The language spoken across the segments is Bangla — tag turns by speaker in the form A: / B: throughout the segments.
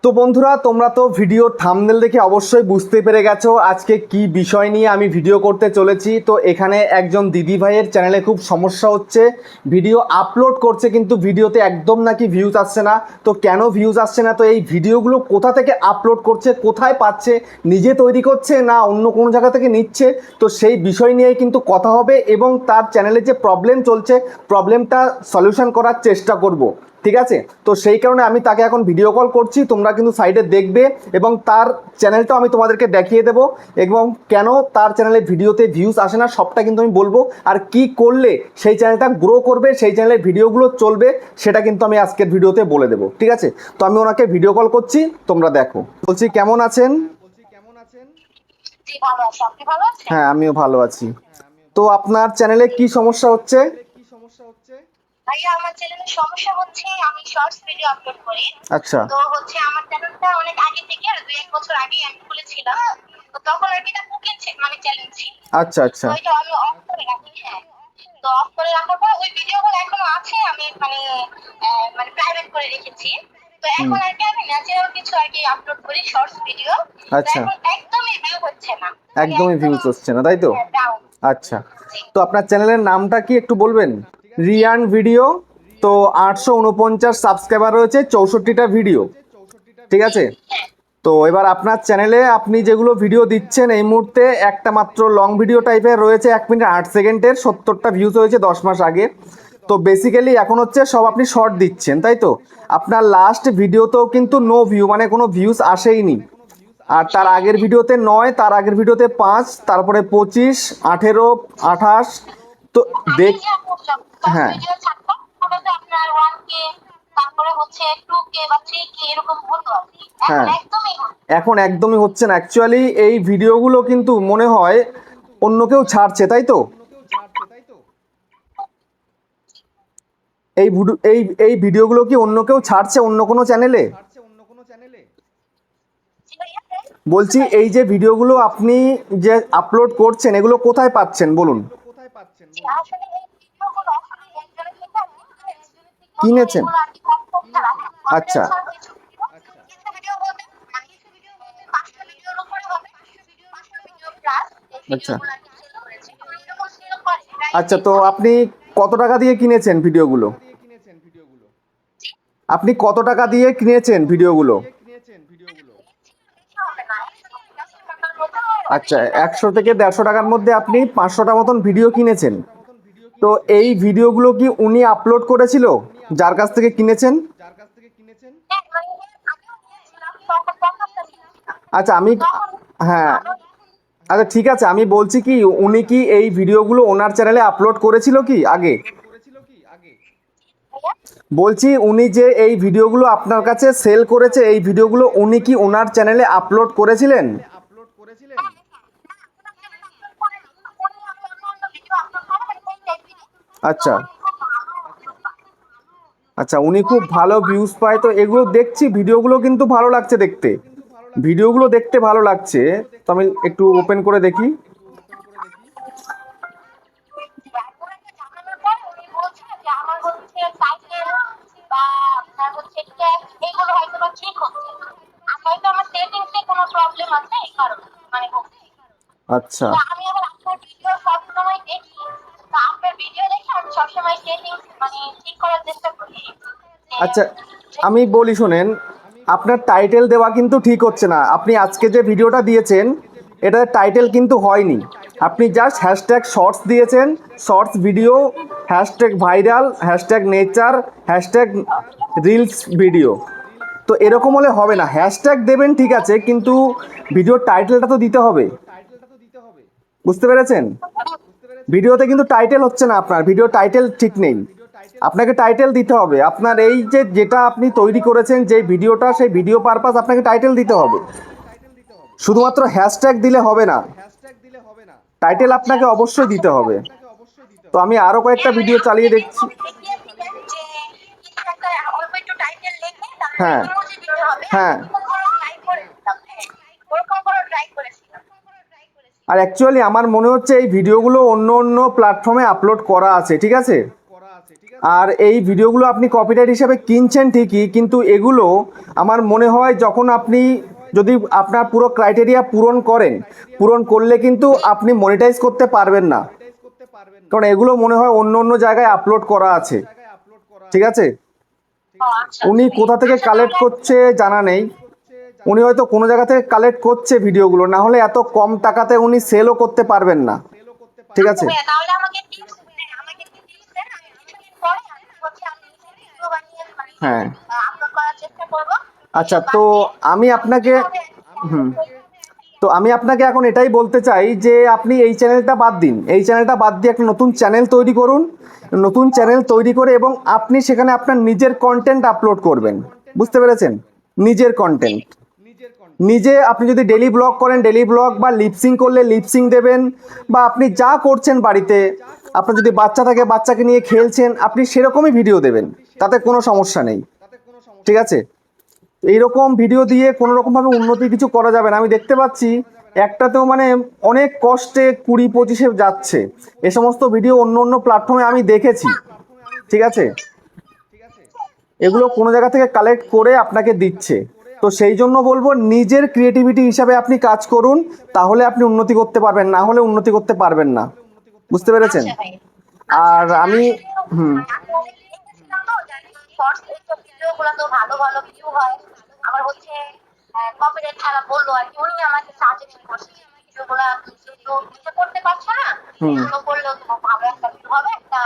A: তো বন্ধুরা, তোমরা তো ভিডিও থাম্বনেল দেখে অবশ্যই বুঝতে পেরে গেছো আজকে কি বিষয় নিয়ে আমি ভিডিও করতে চলেছি। তো এখানে একজন দিদি ভাইয়ের চ্যানেলে খুব সমস্যা হচ্ছে, ভিডিও আপলোড করছে কিন্তু ভিডিওতে একদম নাকি ভিউজ আসছে না। তো কেন ভিউজ আসছে না, তো এই ভিডিওগুলো কোথা থেকে আপলোড করছে, কোথায় পাচ্ছে, নিজে তৈরি করছে না অন্য কোনো জায়গা থেকে নিচ্ছে, তো সেই বিষয় নিয়েই কিন্তু কথা হবে এবং তার চ্যানেলে যে প্রবলেম চলছে প্রবলেমটা সলিউশন করার চেষ্টা করব। ঠিক আছে, তো সেই কারণে আমি তাকে এখন ভিডিও কল করছি, তোমরা কিন্তু সাইডে দেখবে এবং তার চ্যানেলটাও আমি তোমাদেরকে দেখিয়ে দেবো এবং কেন তার চ্যানেলে ভিডিওতে ভিউজ আসে না সবটা কিন্তু আমি বলবো। আর কি করলে সেই চ্যানেলটা গ্রো করবে, সেই চ্যানেলের ভিডিওগুলো চলবে, সেটা কিন্তু আমি আজকের ভিডিওতে বলে দেবো। ঠিক আছে, তো আমি ওনাকে ভিডিও কল করছি, তোমরা দেখো। বলছি কেমন আছেন? হ্যাঁ, আমিও ভালো আছি। তো আপনার চ্যানেলে কি সমস্যা হচ্ছে?
B: ভাইয়া, আমার চ্যানেলের সমস্যা হচ্ছে আমি শর্টস ভিডিও আপলোড করি।
A: আচ্ছা।
B: তো হচ্ছে আমার চ্যানেলটা অনেক আগে থেকে, আর 2-1 বছর আগে আমি খুলেছিলাম। তো তখন আর কি এটা কুকিং মানে চ্যালেঞ্জ ছিল।
A: আচ্ছা আচ্ছা।
B: তো এটা আমি অফ করে রাখি। হ্যাঁ, তো অফ করে রাখার পর ওই ভিডিওগুলো এখনো আছে, আমি মানে প্রাইভেট করে রেখেছি। তো এখন আর কি আমি ন্যাচারাল কিছু আর কি আপলোড করি শর্টস ভিডিও। তো
A: আচ্ছা,
B: এখন একদমই ভিউ হচ্ছে না,
A: একদমই ভিউজ হচ্ছে না, তাই তো?
B: ডাউন।
A: আচ্ছা, তো আপনার চ্যানেলের নামটা কি একটু বলবেন? রিয়ান ভিডিও। তো 849 সাবস্ক্রাইবার রয়েছে, 64টা ভিডিও। ঠিক আছে, তো এবার আপনার চ্যানেলে আপনি যেগুলো ভিডিও দিচ্ছেন এই মুহূর্তে একটা মাত্র লং ভিডিও টাইপের রয়েছে 1 মিনিট 8 সেকেন্ডের, 70টা ভিউজ হয়েছে 10 মাস আগে। তো বেসিক্যালি এখন হচ্ছে সব আপনি শর্ট দিচ্ছেন, তাই তো? আপনার লাস্ট ভিডিওতেও কিন্তু নো ভিউ, মানে কোনো ভিউজ আসেইনি। আর তার আগের ভিডিওতে 9, তার আগের ভিডিওতে 5, তারপরে 25, 18, 28। তো
B: আগে
A: দেখ,
B: যে আপলোড শর্টস
A: হ্যাঁ
B: ভিডিও ছাড়তাম ওটাতে আপনার 1K, তারপরে হচ্ছে 2K বা 3K এরকম হতো আর কি। এখন
A: হ্যাঁ,
B: একদমই হচ্ছে
A: এখন একদমই হচ্ছে না। অ্যাকচুয়ালি এই ভিডিওগুলো কিন্তু মনে হয় অন্য কেউ ছাড়ছে, তাই তো? এই ভিডিওগুলো কি অন্য কেউ ছাড়ছে, অন্য কোনো চ্যানেলে?
B: না। বুঝতে
A: বলছি
B: পারিনি।
A: এই যে ভিডিওগুলো আপনি যে আপলোড করছেন এগুলো কোথায় পাচ্ছেন বলুন?
B: জি, আসলে এই ভিডিওগুলো একজনের থেকে আমি কিনেছি। তো
A: কিনেছেন?
B: এগুলো আর কি কনটেন্ট ছাড়া,
A: আচ্ছা
B: কনটেন্ট ছাড়া কিছু ভিডিও, কিছু ভিডিও বলতে মানে 5টা ভিডিওর উপরে হবে, 5টা ভিডিও প্লাস এই
A: আচ্ছা
B: ভিডিওগুলো আর কি সেল করেছি। এরকম সেল করে প্রায়
A: আচ্ছা, তো
B: 3 মাস।
A: আপনি কত টাকা দিয়ে কিনেছেন ভিডিওগুলো? আপনি কত টাকা দিয়ে কিনেছেন ভিডিওগুলো?
B: বেশি হবে না, 100 থেকে 150 টাকার মতো আর কি।
A: আচ্ছা, 100 থেকে 150 টাকার মধ্যে আপনি 500টা মতন ভিডিও কিনেছেন। তো এই ভিডিওগুলো কি উনি আপলোড করেছিল যার কাছ থেকে কিনেছেন?
B: হ্যাঁ, মানে আগেও নিয়েছিলাম, তখন প্রথমটা নিয়েছিলাম।
A: আচ্ছা আমি,
B: তখন
A: হ্যাঁ,
B: ভালো
A: আচ্ছা ঠিক আছে, আমি বলছি কি উনি কি এই ভিডিওগুলো ওনার চ্যানেলে আপলোড করেছিল কি আগে?
B: ভাইয়া।
A: বলছি উনি যে এই ভিডিওগুলো আপনার কাছে সেল করেছে এই ভিডিওগুলো উনি কি ওনার চ্যানেলে আপলোড করেছিলেন?
B: হ্যাঁ, হ্যাঁ। না, ওনার চ্যানেলে আপলোড করেনি। উনি আমি অন্য ভিডিও আপলোড করে মানে সেই টাইপেরই। তো
A: আচ্ছা
B: উনি খুব ভালো ভিউ পায়।
A: আচ্ছা, উনি খুব ভালো ভিউজ পায়, তো এগুলো দেখছি ভিডিওগুলো কিন্তু ভালো লাগছে দেখতে, ভিডিওগুলো দেখতে ভালো লাগছে। তো আমি একটু ওপেন করে দেখি।
B: ওনাকে জানানোর পর উনি বলছে যে আমার হচ্ছে টাইটেল বা আপনার হচ্ছে ট্যাগ এগুলো হয়তো বা ঠিক হচ্ছে না। আর হয়তো আমার সেটিংসে কোনো প্রবলেম আছে এই কারণে মানে বলছে।
A: আচ্ছা
B: তো আমি আবার আপনার ভিডিও সবসময় দেখি। তো আপনার ভিডিও দেখে আমি সবসময় সেটিংস মানে ঠিক করার চেষ্টা করি যে
A: আচ্ছা, আমি বলি শোনেন, আপনার টাইটেল দেওয়া কিন্তু ঠিক হচ্ছে না। আপনি আজকে যে ভিডিওটা দিয়েছেন এটা টাইটেল কিন্তু হয়নি। আপনি জাস্ট হ্যাশট্যাগ শর্টস দিয়েছেন, shorts video, hashtag viral, hashtag nature, hashtag reels video. তো এরকম হলে হবে না, হ্যাশট্যাগ দেবেন ঠিক আছে, কিন্তু ভিডিওর টাইটেলটা তো দিতে হবে। বুঝতে পেরেছেন? ভিডিওতে কিন্তু টাইটেল হচ্ছে না, আপনার ভিডিও টাইটেল ঠিক নেই। আপনাকে টাইটেল দিতে হবে। আপনার এই যে যেটা আপনি তৈরি করেছেন যে ভিডিওটা, সেই ভিডিও পারপাস আপনাকে টাইটেল দিতে হবে। শুধুমাত্র হ্যাশট্যাগ দিলে হবে না, টাইটেল
B: আচ্ছা
A: আপনাকে অবশ্যই দিতে
B: আসলে
A: হবে। তো আমি আরও কয়েকটা
B: হ্যাঁ, মানে
A: ভিডিও
B: আপনি
A: চালিয়ে দেখছি।
B: যেরকম দেখিয়েছিলেন যে কিছু একটা অল্প একটু টাইটেল লিখে তারপরে
A: হ্যাঁ
B: ইমোজি দিতে হবে, আমি
A: হ্যাঁ,
B: ওরকম করে ট্রাই করেছিলাম। হ্যাঁ, ওরকম করে ট্রাই করেছিলাম।
A: আর অ্যাকচুয়ালি আমার মনে হচ্ছে এই ভিডিওগুলো অন্য অন্য প্ল্যাটফর্মে আপলোড করা আছে, ঠিক আছে? আর এই ভিডিওগুলো আপনি কপিরাইট হিসাবে কিনছেন ঠিকই, কিন্তু এগুলো আমার মনে হয় যখন আপনি যদি আপনার পুরো ক্রাইটেরিয়া পূরণ করলে কিন্তু আপনি মনিটাইজ করতে পারবেন না, কারণ এগুলো মনে হয় অন্য অন্য জায়গায় আপলোড করা আছে। ঠিক আছে,
B: ও আচ্ছা
A: উনি কোথা থেকে কালেক্ট করছে জানা নেই, উনি হয়তো কোনো জায়গা থেকে কালেক্ট করছে ভিডিওগুলো, না হলে এত কম টাকাতে উনি সেলও করতে পারবেন না। ঠিক আছে,
B: ভাইয়া, তাহলে আমাকে টিপস দেন, আমাকে একটু টিপস দেন, আমি কিছুদিন পরে আমি নিজে ভিডিও বানিয়ে মানে
A: হ্যাঁ
B: আপলোড করার চেষ্টা করব।
A: আচ্ছা, তো আমি আপনাকে হুম তো আমি আপনাকে এখন এটাই বলতে চাই যে আপনি এই চ্যানেলটা বাদ দিন, এই চ্যানেলটা বাদ দিয়ে একটা নতুন চ্যানেল তৈরি করুন, নতুন চ্যানেল তৈরি করে এবং আপনি সেখানে আপনার নিজের কন্টেন্ট আপলোড করবেন। বুঝতে পেরেছেন? নিজের কন্টেন্ট নিজে, আপনি যদি ডেলি ব্লগ করেন ডেলি ব্লগ, বা লিপসিং করলে লিপসিং দেবেন, বা আপনি যা করছেন বাড়িতে, আপনার যদি বাচ্চা থাকে বাচ্চাকে নিয়ে খেলছেন, আপনি সেরকমই ভিডিও দেবেন, তাতে কোনো সমস্যা নেই। ঠিক আছে, এইরকম ভিডিও দিয়ে কোনো রকমভাবে উন্নতি কিছু করা যাবে না। আমি দেখতে পাচ্ছি একটাতেও মানে অনেক কষ্টে 20-25-এ যাচ্ছে, এ সমস্ত ভিডিও অন্য অন্য প্ল্যাটফর্মে আমি দেখেছি। ঠিক আছে, এগুলো কোনো জায়গা থেকে কালেক্ট করে আপনাকে দিচ্ছে, তো সেই জন্য বলবো নিজের ক্রিয়েটিভিটি হিসাবে আপনি কাজ করুন, তাহলে আপনি উন্নতি করতে পারবেন, না হলে উন্নতি করতে পারবেন না। বুঝতে পেরেছেন?
B: আচ্ছা ভাই,
A: আর আমি হুম
B: আমি অনেক দেখেছিলাম তো, জানি শর্টস এইসব ভিডিওগুলো তো ভালো ভালো ভিউ হয়। আবার হচ্ছে কপিরাইট ছাড়া বললো আর কি, উনি আমাকে সাজেশন করছে যে ভিডিওগুলো যেহেতু নিজে করতে পারছো না,
A: হুম
B: এগুলো করলেও তোমার ভালো একটা ভিউ হবে, একটা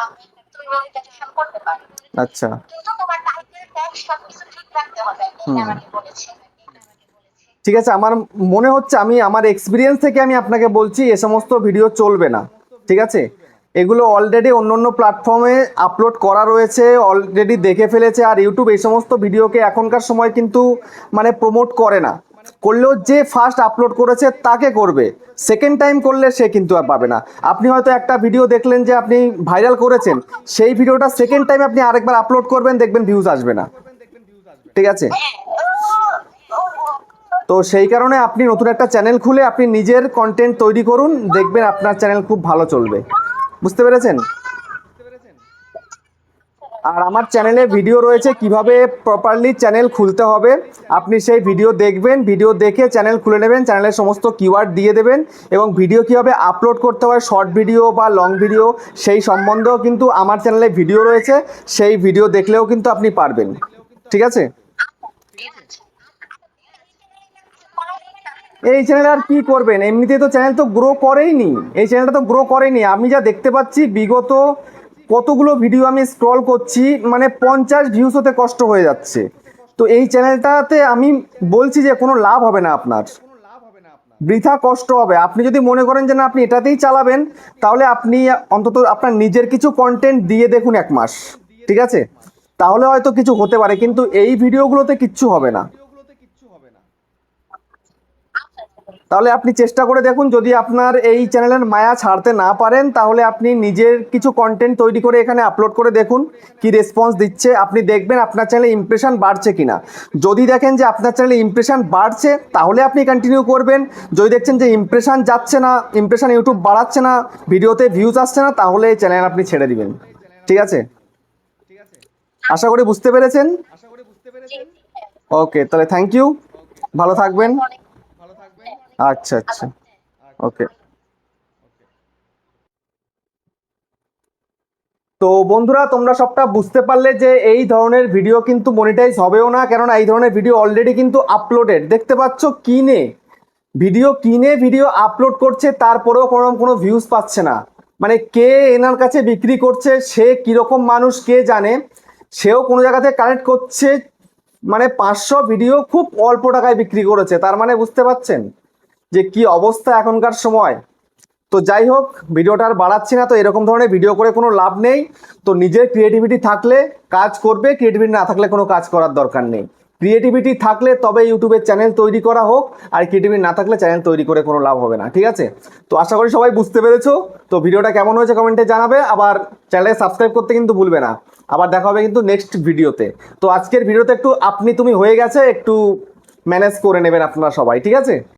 B: তুমি মনিটাইজেশন করতে পারো,
A: আচ্ছা
B: কিন্তু তোমার টাইটেল ট্যাগ সবকিছু ঠিক রাখতে হবে, এটা আমাকে বলেছে।
A: ঠিক আছে, আমার মনে হচ্ছে, আমি আমার এক্সপিরিয়েন্স থেকে আমি আপনাকে বলছি এ সমস্ত ভিডিও চলবে না। ঠিক আছে, এগুলো অলরেডি অন্য অন্য প্ল্যাটফর্মে আপলোড করা রয়েছে, অলরেডি দেখে ফেলেছে, আর ইউটিউব এই সমস্ত ভিডিওকে এখনকার সময় কিন্তু মানে প্রমোট করে না, করলেও যে ফার্স্ট আপলোড করেছে তাকে করবে, সেকেন্ড টাইম করলে সে কিন্তু আর পাবে না। আপনি হয়তো একটা ভিডিও দেখলেন যে আপনি ভাইরাল করেছেন, সেই ভিডিওটা সেকেন্ড টাইম আপনি আরেকবার আপলোড করবেন, দেখবেন ভিউজ আসবে না। ঠিক আছে, তো সেই কারণে আপনি নতুন একটা চ্যানেল খুলে আপনি নিজের কন্টেন্ট তৈরি করুন, দেখবেন আপনার চ্যানেল খুব ভালো চলবে। বুঝতে পেরেছেন? আর আমার চ্যানেলে ভিডিও রয়েছে কিভাবে প্রপারলি চ্যানেল খুলতে হবে, আপনি সেই ভিডিও দেখবেন, ভিডিও দেখে চ্যানেল খুলে নেবেন, চ্যানেলের সমস্ত কিওয়ার্ড দিয়ে দেবেন, এবং ভিডিও কিভাবে আপলোড করতে হয়, শর্ট ভিডিও বা লং ভিডিও, সেই সম্বন্ধেও কিন্তু আমার চ্যানেলে ভিডিও রয়েছে, সেই ভিডিও দেখলেও কিন্তু আপনি পারবেন। ঠিক আছে, এই চ্যানেল আর কি করবেন, এমনিতেই তো চ্যানেল তো গ্রো করেইনি, এই চ্যানেলটা তো গ্রো করেনি। আমি যা দেখতে পাচ্ছি বিগত কতগুলো ভিডিও আমি স্ক্রল করছি, মানে 50 ভিউজ হতে কষ্ট হয়ে যাচ্ছে, তো এই চ্যানেলটাতে আমি বলছি যে কোনো লাভ হবে না আপনার, বৃথা কষ্ট হবে। আপনি যদি মনে করেন যে না আপনি এটাতেই চালাবেন, তাহলে আপনি অন্তত আপনার নিজের কিছু কন্টেন্ট দিয়ে দেখুন 1 মাস। ঠিক আছে, তাহলে হয়তো কিছু হতে পারে, কিন্তু এই ভিডিওগুলোতে কিচ্ছু হবে না। তাহলে আপনি চেষ্টা করে দেখুন, যদি আপনার এই চ্যানেলের মায়া ছাড়তে না পারেন, তাহলে আপনি নিজের কিছু কন্টেন্ট তৈরি করে এখানে আপলোড করে দেখুন কি রেসপন্স দিচ্ছে, আপনি দেখবেন আপনার চ্যানেলে ইমপ্রেশন বাড়ছে কিনা। যদি দেখেন যে আপনার চ্যানেলে ইমপ্রেশন বাড়ছে, তাহলে আপনি কন্টিনিউ করবেন। যদি দেখছেন যে ইমপ্রেশন যাচ্ছে না, ইমপ্রেশন ইউটিউব বাড়াচ্ছে না, ভিডিওতে ভিউজ আসছে না, তাহলে এই চ্যানেল আপনি ছেড়ে দিবেন। ঠিক আছে, আশা করি বুঝতে পেরেছেন। ওকে, তাহলে থ্যাংক ইউ, ভালো থাকবেন। আচ্ছা আচ্ছা, ওকে। তো বন্ধুরা, তোমরা সবটা বুঝতে পারলে যে এই ধরনের ভিডিও কিন্তু মনিটাইজ হবেও না, কেননা এই ধরনের ভিডিও অলরেডি কিন্তু আপলোডেড, দেখতে পাচ্ছ কিনে ভিডিও আপলোড করছে, তারপরেও কোনো ভিউজ পাচ্ছে না। মানে কে এনার কাছে বিক্রি করছে, সে কিরকম মানুষ কে জানে, সেও কোনো জায়গাতে কানেক্ট করছে, মানে 500 ভিডিও খুব অল্প টাকায় বিক্রি করেছে, তার মানে বুঝতে পারছেন যে কি অবস্থা এখনকার সময়। তো যাই হোক, ভিডিওটা আর বাড়াচ্ছি না, তো এরকম ধরনের ভিডিও করে কোনো লাভ নেই। তো নিজের ক্রিয়েটিভিটি থাকলে কাজ করবে, ক্রিয়েটিভিটি না থাকলে কোনো কাজ করার দরকার নেই। ক্রিয়েটিভিটি থাকলে তবে ইউটিউবে চ্যানেল তৈরি করা হোক, আর ক্রিয়েটিভিটি না থাকলে চ্যানেল তৈরি করে কোনো লাভ হবে না। ঠিক আছে, তো আশা করি সবাই বুঝতে পেরেছো। তো ভিডিওটা কেমন হয়েছে কমেন্টে জানাবে, আবার চ্যানেলে সাবস্ক্রাইব করতে কিন্তু ভুলবে না। আবার দেখা হবে কিন্তু নেক্সট ভিডিওতে। তো আজকের ভিডিওতে একটু আপনি তুমি হয়ে গেছে, একটু ম্যানেজ করে নেবেন আপনারা সবাই। ঠিক আছে।